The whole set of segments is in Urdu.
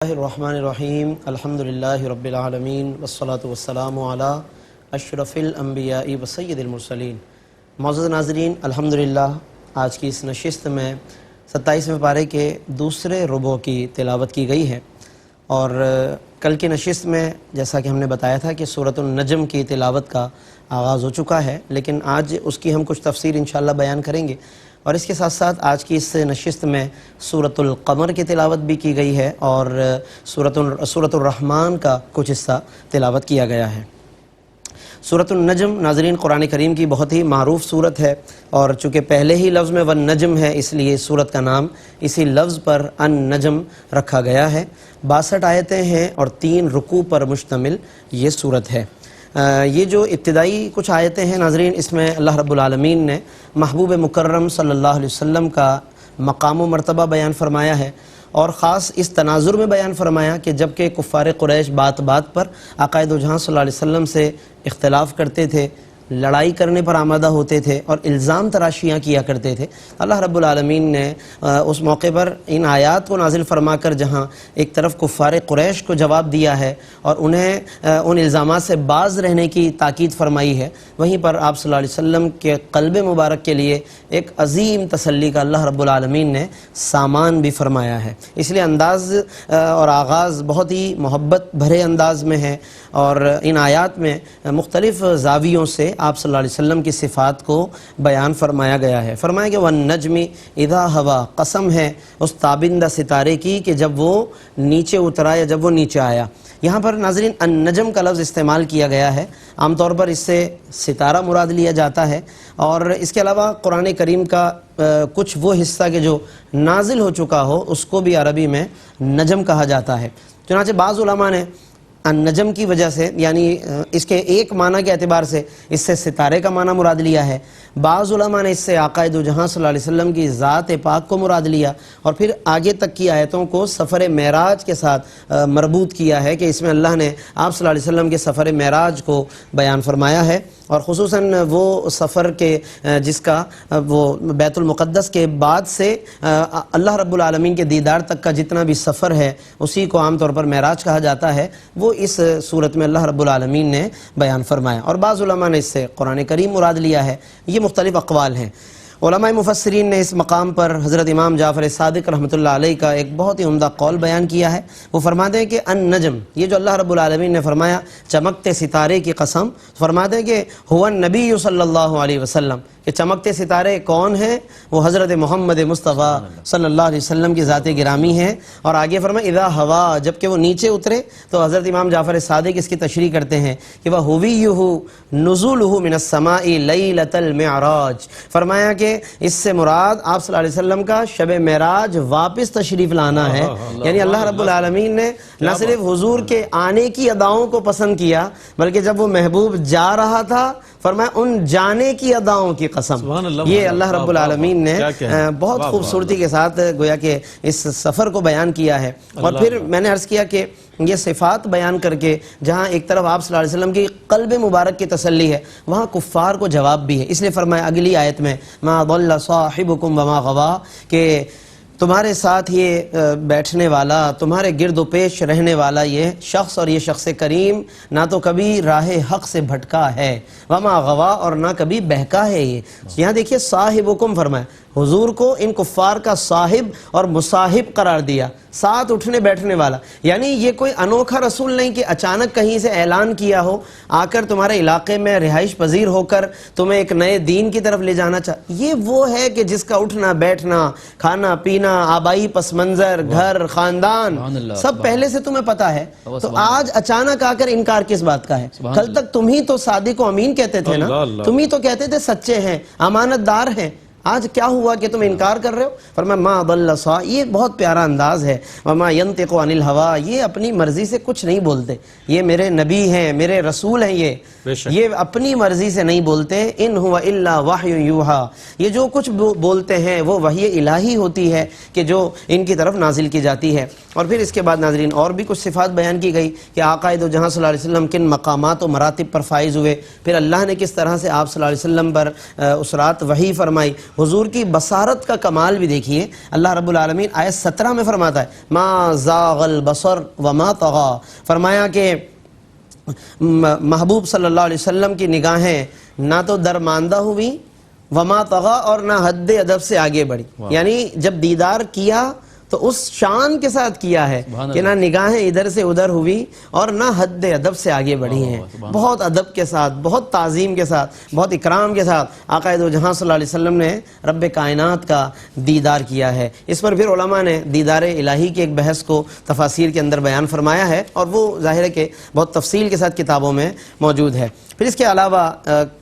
الرحمن الرحیم الحمدللہ رب العالمین والصلاة والسلام علی اشرف الانبیاء و سید المرسلین۔ معزز ناظرین، الحمدللہ آج کی اس نشست میں 27ویں پارے کے دوسرے ربع کی تلاوت کی گئی ہے، اور کل کی نشست میں جیسا کہ ہم نے بتایا تھا کہ سورۃ النجم کی تلاوت کا آغاز ہو چکا ہے، لیکن آج اس کی ہم کچھ تفسیر انشاءاللہ بیان کریں گے، اور اس کے ساتھ ساتھ آج کی اس نشست میں سورۃ القمر کی تلاوت بھی کی گئی ہے، اور سورۃ الرحمن کا کچھ حصہ تلاوت کیا گیا ہے۔ سورۃ النجم ناظرین قرآن کریم کی بہت ہی معروف سورت ہے، اور چونکہ پہلے ہی لفظ میں والنجم ہے، اس لیے اس سورت کا نام اسی لفظ پر النجم رکھا گیا ہے۔ 62 آیتیں ہیں اور 3 رکوع پر مشتمل یہ سورت ہے۔ یہ جو ابتدائی کچھ آیتیں ہیں ناظرین، اس میں اللہ رب العالمین نے محبوب مکرم صلی اللہ علیہ وسلم کا مقام و مرتبہ بیان فرمایا ہے، اور خاص اس تناظر میں بیان فرمایا کہ جب کہ کفار قریش بات بات پر آقا دو جہاں صلی اللہ علیہ وسلم سے اختلاف کرتے تھے، لڑائی کرنے پر آمادہ ہوتے تھے اور الزام تراشیاں کیا کرتے تھے، اللہ رب العالمین نے اس موقع پر ان آیات کو نازل فرما کر جہاں ایک طرف کفار قریش کو جواب دیا ہے اور انہیں ان الزامات سے باز رہنے کی تاکید فرمائی ہے، وہیں پر آپ صلی اللہ علیہ وسلم کے قلب مبارک کے لیے ایک عظیم تسلی کا اللہ رب العالمین نے سامان بھی فرمایا ہے۔ اس لیے انداز اور آغاز بہت ہی محبت بھرے انداز میں ہے، اور ان آیات میں مختلف زاویوں سے آپ صلی اللہ علیہ وسلم کی صفات کو بیان فرمایا گیا ہے۔ فرمایا کہ وَالنَّجْمِ اِذَا ہَوَا، قسم ہے اس تابندہ ستارے کی کہ جب وہ نیچے اترا یا جب وہ نیچے آیا۔ یہاں پر ناظرین النجم کا لفظ استعمال کیا گیا ہے، عام طور پر اس سے ستارہ مراد لیا جاتا ہے، اور اس کے علاوہ قرآن کریم کا کچھ وہ حصہ کہ جو نازل ہو چکا ہو اس کو بھی عربی میں نجم کہا جاتا ہے۔ چنانچہ بعض علماء نے النجم کی وجہ سے، یعنی اس کے ایک معنی کے اعتبار سے اس سے ستارے کا معنی مراد لیا ہے، بعض علماء نے اس سے آقا دو جہاں صلی اللہ علیہ وسلم کی ذات پاک کو مراد لیا، اور پھر آگے تک کی آیتوں کو سفر معراج کے ساتھ مربوط کیا ہے کہ اس میں اللہ نے آپ صلی اللہ علیہ وسلم کے سفر معراج کو بیان فرمایا ہے، اور خصوصاً وہ سفر کے جس کا وہ بیت المقدس کے بعد سے اللہ رب العالمین کے دیدار تک کا جتنا بھی سفر ہے اسی کو عام طور پر معراج کہا جاتا ہے، وہ اس صورت میں اللہ رب العالمین نے بیان فرمایا، اور بعض علماء نے اس سے قرآن کریم مراد لیا ہے۔ یہ مختلف اقوال ہیں۔ علماء مفسرین نے اس مقام پر حضرت امام جعفر صادق رحمۃ اللہ علیہ کا ایک بہت ہی عمدہ قول بیان کیا ہے۔ وہ فرماتے ہیں کہ النجم، یہ جو اللہ رب العالمین نے فرمایا چمکتے ستارے کی قسم، فرماتے ہیں کہ هو النبی صلی اللہ علیہ وسلم، کہ چمکتے ستارے کون ہیں؟ وہ حضرت محمد مصطفیٰ صلی اللہ علیہ وسلم کی ذات گرامی ہیں، اور آگے فرمایا اذا ہوا، جب کہ وہ نیچے اترے، تو حضرت امام جعفر صادق اس کی تشریح کرتے ہیں کہ وہ ہویہ نزولہ من السماء لیلۃ المعراج، فرمایا کہ اس سے مراد آپ صلی اللہ علیہ وسلم کا شب معراج واپس تشریف لانا ہے، یعنی اللہ رب العالمین نے نہ صرف حضور کے آنے کی اداؤں کو پسند کیا، بلکہ جب وہ محبوب جا رہا تھا فرمایا ان جانے کی اداؤں کی قسم۔ یہ اللہ رب العالمین نے بہت خوبصورتی کے ساتھ گویا کہ اس سفر کو بیان کیا ہے، اور پھر میں نے عرض کیا کہ یہ صفات بیان کر کے جہاں ایک طرف آپ صلی اللہ علیہ وسلم کی قلب مبارک کی تسلی ہے، وہاں کفار کو جواب بھی ہے، اس لیے فرمایا اگلی آیت میں ما ضل صاحبکم وما غوا، کہ تمہارے ساتھ یہ بیٹھنے والا، تمہارے گرد و پیش رہنے والا یہ شخص، اور یہ شخص کریم نہ تو کبھی راہ حق سے بھٹکا ہے، وما غوا، اور نہ کبھی بہکا ہے۔ یہ یہاں دیکھیے صاحبکم فرمایا، حضور کو ان کفار کا صاحب اور مصاحب قرار دیا، ساتھ اٹھنے بیٹھنے والا، یعنی یہ کوئی انوکھا رسول نہیں کہ اچانک کہیں سے اعلان کیا ہو، آ کر تمہارے علاقے میں رہائش پذیر ہو کر تمہیں ایک نئے دین کی طرف لے جانا چاہتا۔ یہ وہ ہے کہ جس کا اٹھنا بیٹھنا، کھانا پینا، آبائی پس منظر، گھر، خاندان، سب پہلے سے تمہیں پتا ہے، تو آج اچانک آ کر انکار کس بات کا ہے؟ کل تک تم ہی تو صادق و امین کہتے تھے نا، تم ہی تو کہتے تھے سچے ہیں، امانت دار ہیں، آج کیا ہوا کہ تم انکار کر رہے ہو؟ فرمایا ما ضل صاحب، یہ بہت پیارا انداز ہے، وما ينطق عن الهوى، یہ اپنی مرضی سے کچھ نہیں بولتے، یہ میرے نبی ہیں، میرے رسول ہیں، یہ اپنی مرضی سے نہیں بولتے، ان هو الا وحی یوحى، یہ جو کچھ بولتے ہیں وہ وحی الہی ہوتی ہے کہ جو ان کی طرف نازل کی جاتی ہے۔ اور پھر اس کے بعد ناظرین اور بھی کچھ صفات بیان کی گئی کہ آقا دو جہاں صلی اللہ علیہ وسلم کن مقامات و مراتب پر فائز ہوئے، پھر اللہ نے کس طرح سے آپ صلی اللہ علیہ وسلم پر اس رات وحی فرمائی، حضور کی بصارت کا کمال بھی دیکھیے. اللہ رب العالمین آیت 17 میں فرماتا ہے ما زاغ البصر وما طغى، فرمایا کہ محبوب صلی اللہ علیہ وسلم کی نگاہیں نہ تو درماندہ ہوئی وما طغى اور نہ حد ادب سے آگے بڑھی. یعنی جب دیدار کیا تو اس شان کے ساتھ کیا ہے کہ نہ نگاہیں ادھر سے ادھر ہوئی اور نہ حد ادب سے آگے بڑھی ہیں. بہت ادب کے ساتھ، بہت تعظیم کے ساتھ، بہت اکرام کے ساتھ آقا دو جہاں صلی اللہ علیہ وسلم نے رب کائنات کا دیدار کیا ہے. اس پر پھر علماء نے دیدار الہی کے ایک بحث کو تفاسیر کے اندر بیان فرمایا ہے اور وہ ظاہر ہے کہ بہت تفصیل کے ساتھ کتابوں میں موجود ہے. پھر اس کے علاوہ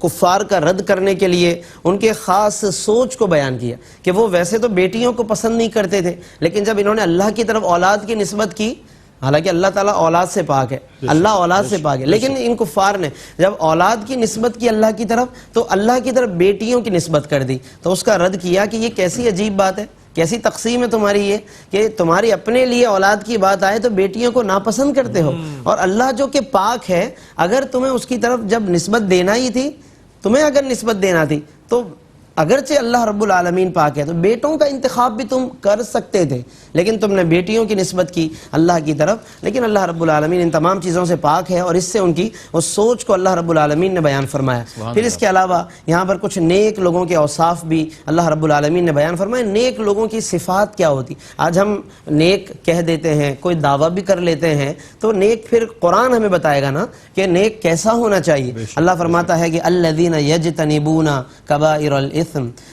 کفار کا رد کرنے کے لیے ان کے خاص سوچ کو بیان کیا کہ وہ ویسے تو بیٹیوں کو پسند نہیں کرتے تھے، لیکن جب انہوں نے اللہ کی طرف اولاد کی نسبت کی، حالانکہ اللہ تعالیٰ اولاد سے پاک ہے، اللہ اولاد سے پاک ہے، لیکن ان کفار نے جب اولاد کی نسبت کی اللہ کی طرف تو اللہ کی طرف بیٹیوں کی نسبت کر دی. تو اس کا رد کیا کہ یہ کیسی عجیب بات ہے، کیسی تقسیم ہے تمہاری یہ کہ تمہاری اپنے لیے اولاد کی بات آئے تو بیٹیوں کو ناپسند کرتے ہو، اور اللہ جو کہ پاک ہے اگر تمہیں اس کی طرف جب نسبت دینا ہی تھی، تمہیں اگر نسبت دینا تھی تو اگرچہ اللہ رب العالمین پاک ہے تو بیٹوں کا انتخاب بھی تم کر سکتے تھے، لیکن تم نے بیٹیوں کی نسبت کی اللہ کی طرف. لیکن اللہ رب العالمین ان تمام چیزوں سے پاک ہے اور اس سے ان کی اس سوچ کو اللہ رب العالمین نے بیان فرمایا. پھر اس کے علاوہ یہاں پر کچھ نیک لوگوں کے اوصاف بھی اللہ رب العالمین نے بیان فرمایا. نیک لوگوں کی صفات کیا ہوتی؟ آج ہم نیک کہہ دیتے ہیں، کوئی دعویٰ بھی کر لیتے ہیں، تو نیک پھر قرآن ہمیں بتائے گا نا کہ نیک کیسا ہونا چاہیے. اللہ فرماتا ہے کہ الذین یجتنبون کبائر الاثم،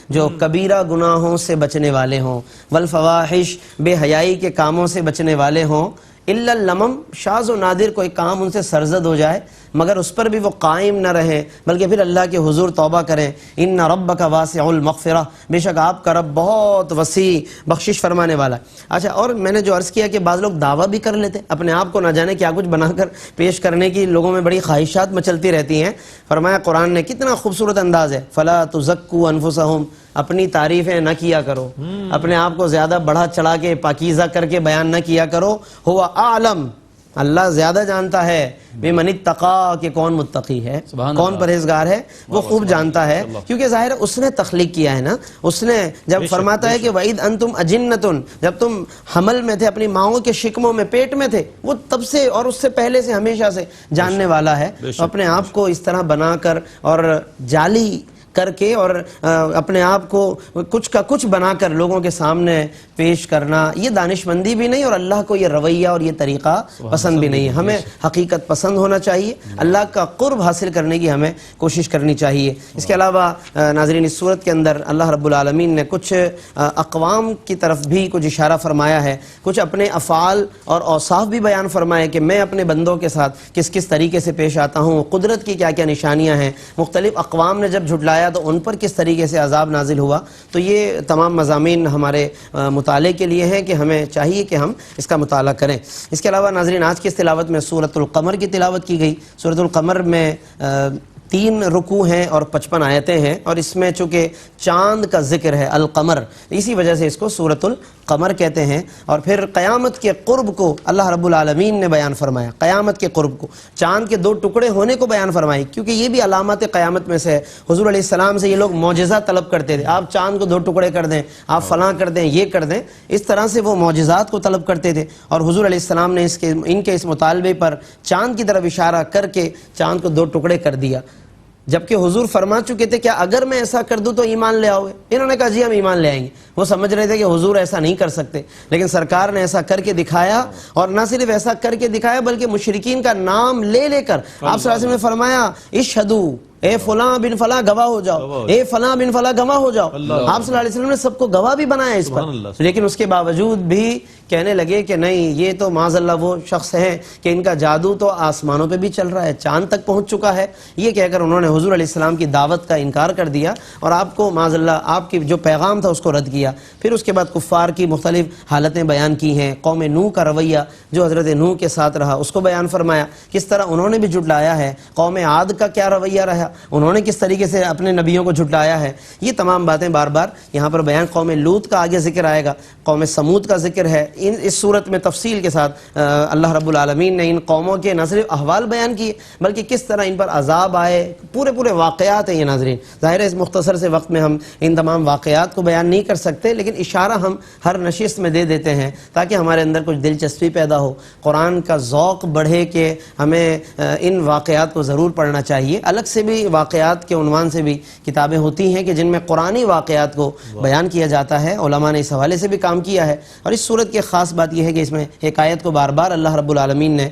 جو کبیرہ گناہوں سے بچنے والے ہوں، والفواحش، بے حیائی کے کاموں سے بچنے والے ہوں، الا اللمم، شاذ و نادر کوئی کام ان سے سرزد ہو جائے مگر اس پر بھی وہ قائم نہ رہیں بلکہ پھر اللہ کے حضور توبہ کریں. ان ربک واسع المغفرہ، بے شک آپ کا رب بہت وسیع بخشش فرمانے والا ہے. اچھا، اور میں نے جو عرض کیا کہ بعض لوگ دعویٰ بھی کر لیتے، اپنے آپ کو نہ جانے کیا کچھ بنا کر پیش کرنے کی لوگوں میں بڑی خواہشات مچلتی رہتی ہیں. فرمایا قرآن نے کتنا خوبصورت انداز ہے، فلا تزکوا انفسہم، اپنی تعریفیں نہ کیا کرو، اپنے آپ کو زیادہ بڑھا چڑھا کے پاکیزہ کر کے بیان نہ کیا کرو. ہوا اعلم، اللہ زیادہ جانتا ہے بمن اتقا، کہ کون متقی ہے، کون پرہیزگار ہے، وہ خوب جانتا ہے، کیونکہ ظاہر اس نے تخلیق کیا ہے نا. اس نے جب فرماتا ہے کہ وَإِذْ أَنْتُمْ أَجِنَّةٌ، جب تم حمل میں تھے، اپنی ماؤں کے شکموں میں، پیٹ میں تھے، وہ تب سے اور اس سے پہلے سے ہمیشہ سے جاننے والا ہے. اپنے آپ کو اس طرح بنا کر اور جعلی کر کے اور اپنے آپ کو کچھ کا کچھ بنا کر لوگوں کے سامنے پیش کرنا، یہ دانش مندی بھی نہیں اور اللہ کو یہ رویہ اور یہ طریقہ پسند بھی نہیں ہے. ہمیں حقیقت پسند ہونا چاہیے، اللہ کا قرب حاصل کرنے کی ہمیں کوشش کرنی چاہیے. اس کے علاوہ ناظرین اس صورت کے اندر اللہ رب العالمین نے کچھ اقوام کی طرف بھی کچھ اشارہ فرمایا ہے، کچھ اپنے افعال اور اوصاف بھی بیان فرمائے کہ میں اپنے بندوں کے ساتھ کس کس طریقے سے پیش آتا ہوں، قدرت کی کیا کیا نشانیاں ہیں. مختلف اقوام نے جب جھٹلایا تو ان پر کس طریقے سے عذاب نازل ہوا. تو یہ تمام مضامین ہمارے مطالعے کے لیے ہیں کہ ہمیں چاہیے کہ ہم اس کا مطالعہ کریں. اس کے علاوہ ناظرین آج کی اس تلاوت میں سورۃ القمر کی تلاوت کی گئی. سورۃ القمر میں 3 رکوع ہیں اور 55 آیتیں ہیں، اور اس میں چونکہ چاند کا ذکر ہے القمر، اسی وجہ سے اس کو سورۃ القمر کہتے ہیں. اور پھر قیامت کے قرب کو اللہ رب العالمین نے بیان فرمایا، قیامت کے قرب کو، چاند کے 2 ٹکڑے ہونے کو بیان فرمائی، کیونکہ یہ بھی علامات قیامت میں سے ہے. حضور علیہ السلام سے یہ لوگ معجزہ طلب کرتے تھے، آپ چاند کو 2 ٹکڑے کر دیں، آپ فلاں کر دیں، یہ کر دیں، اس طرح سے وہ معجزات کو طلب کرتے تھے. اور حضور علیہ السلام نے ان کے اس مطالبے پر چاند کی طرف اشارہ کر کے چاند کو 2 ٹکڑے کر دیا، جبکہ حضور فرما چکے تھے کہ اگر میں ایسا کر دوں تو ایمان لے آؤ گے. انہوں نے کہا جی ہم ایمان لے آئیں گے. وہ سمجھ رہے تھے کہ حضور ایسا نہیں کر سکتے، لیکن سرکار نے ایسا کر کے دکھایا، اور نہ صرف ایسا کر کے دکھایا بلکہ مشرکین کا نام لے لے کر آپ صلی اللہ علیہ وسلم نے فرمایا اشہدو، اے فلاں بن فلاں گواہ ہو جاؤ، اے فلاں بن فلاں گواہ ہو جاؤ. آپ صلی اللہ علیہ وسلم نے سب کو گواہ بھی بنایا اس پر، لیکن اس کے باوجود بھی کہنے لگے کہ نہیں، یہ تو معاذ اللہ وہ شخص ہیں کہ ان کا جادو تو آسمانوں پہ بھی چل رہا ہے، چاند تک پہنچ چکا ہے. یہ کہہ کر انہوں نے حضور علیہ السلام کی دعوت کا انکار کر دیا اور آپ کو معاذ اللہ آپ کی جو پیغام تھا اس کو رد کیا. پھر اس کے بعد کفار کی مختلف حالتیں بیان کی ہیں. قوم نوح کا رویہ جو حضرت نوح کے ساتھ رہا اس کو بیان فرمایا، کس طرح انہوں نے بھی جھٹلایا ہے. قوم عاد کا کیا رویہ رہا، انہوں نے کس طریقے سے اپنے نبیوں کو جھٹلایا ہے. یہ تمام باتیں بار بار یہاں پر بیان. قوم لوط کا آگے ذکر آئے گا، قوم سمود کا ذکر ہے. اس صورت میں تفصیل کے ساتھ اللہ رب العالمین نے ان قوموں کے نہ صرف احوال بیان کیے بلکہ کس طرح ان پر عذاب آئے، پورے واقعات ہیں یہ ناظرین۔ ظاہر ہے اس مختصر سے وقت میں ہم ان تمام واقعات کو بیان نہیں کر سکتے، لیکن اشارہ ہم ہر نشست میں دے دیتے ہیں تاکہ ہمارے اندر کچھ دلچسپی پیدا ہو، قرآن کا ذوق بڑھے کہ ہمیں ان واقعات کو ضرور پڑھنا چاہیے۔ الگ سے بھی واقعات کے عنوان سے بھی کتابیں ہوتی ہیں کہ جن میں قرآنی واقعات کو بیان کیا جاتا ہے، علماء نے اس حوالے سے بھی کام کیا ہے۔ اور اس صورت کی خاص بات یہ ہے کہ اس میں ایک آیت کو بار بار اللہ رب العالمین نے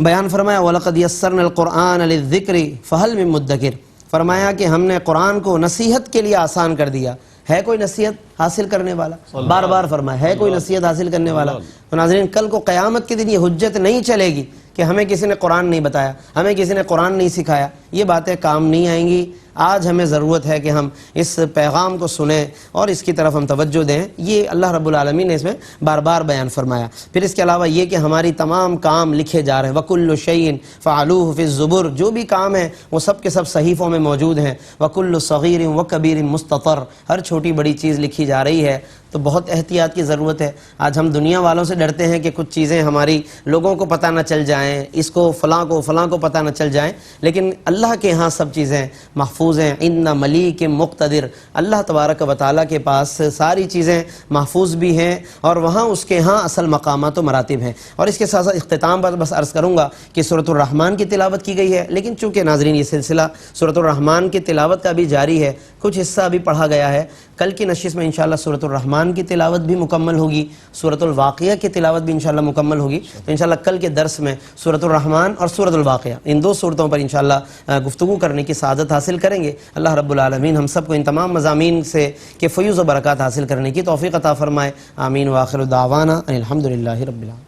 بیان فرمایا، وَلَقَدْ يَسَّرْنَا الْقُرْآنَ لِلذِّكْرِ فَهَلْ مِن مُدَّكِرٍ، فرمایا کہ ہم نے قرآن کو نصیحت کے لیے آسان کر دیا، ہے کوئی نصیحت حاصل کرنے والا؟ بار بار فرمایا ہے کوئی نصیحت حاصل کرنے والا؟ تو ناظرین کل کو قیامت کے دن یہ حجت نہیں چلے گی کہ ہمیں کسی نے قرآن نہیں بتایا، ہمیں کسی نے قرآن نہیں سکھایا، یہ باتیں کام نہیں آئیں گی۔ آج ہمیں ضرورت ہے کہ ہم اس پیغام کو سنیں اور اس کی طرف ہم توجہ دیں، یہ اللہ رب العالمین نے اس میں بار بار بیان فرمایا۔ پھر اس کے علاوہ یہ کہ ہماری تمام کام لکھے جا رہے ہیں، وَكُلُّ شَيْءٍ فَعَلُوهُ فِي الزُّبُرِ، جو بھی کام ہیں وہ سب کے سب صحیفوں میں موجود ہیں، وَكُلُّ صَغِيرٍ وَكَبِيرٍ مُسْتَطَرٍ، ہر چھوٹی بڑی چیز لکھی جا رہی ہے۔ تو بہت احتیاط کی ضرورت ہے۔ آج ہم دنیا والوں سے ڈرتے ہیں کہ کچھ چیزیں ہماری لوگوں کو پتہ نہ چل جائیں، اس کو فلاں کو پتہ نہ چل جائیں، لیکن اللہ کے ہاں سب چیزیں محفوظ ہیں۔ ان ملیک مقتدر، اللہ تبارک و تعالیٰ کے پاس ساری چیزیں محفوظ بھی ہیں اور وہاں اس کے ہاں اصل مقامات و مراتب ہیں۔ اور اس کے ساتھ ساتھ اختتام پر بس عرض کروں گا کہ سورۃ الرحمن کی تلاوت کی گئی ہے، لیکن چونکہ ناظرین یہ سلسلہ سورۃ الرحمن کی تلاوت کا بھی جاری ہے، کچھ حصہ ابھی پڑھا گیا ہے، کل کی نشست میں انشاءاللہ سورۃ الرحمن کی تلاوت بھی مکمل ہوگی، سورۃ الواقعہ کی تلاوت بھی انشاءاللہ مکمل ہوگی۔ تو انشاءاللہ کل کے درس میں سورۃ الرحمن اور سورۃ الواقعہ ان دو صورتوں پر انشاءاللہ گفتگو کرنے کی سعادت حاصل کریں گے۔ اللہ رب العالمین ہم سب کو ان تمام مضامین سے کے فیوز و برکات حاصل کرنے کی توفیق عطا فرمائے۔ آمین۔ وآخر دعوانا ان الحمد للہ رب العالمین۔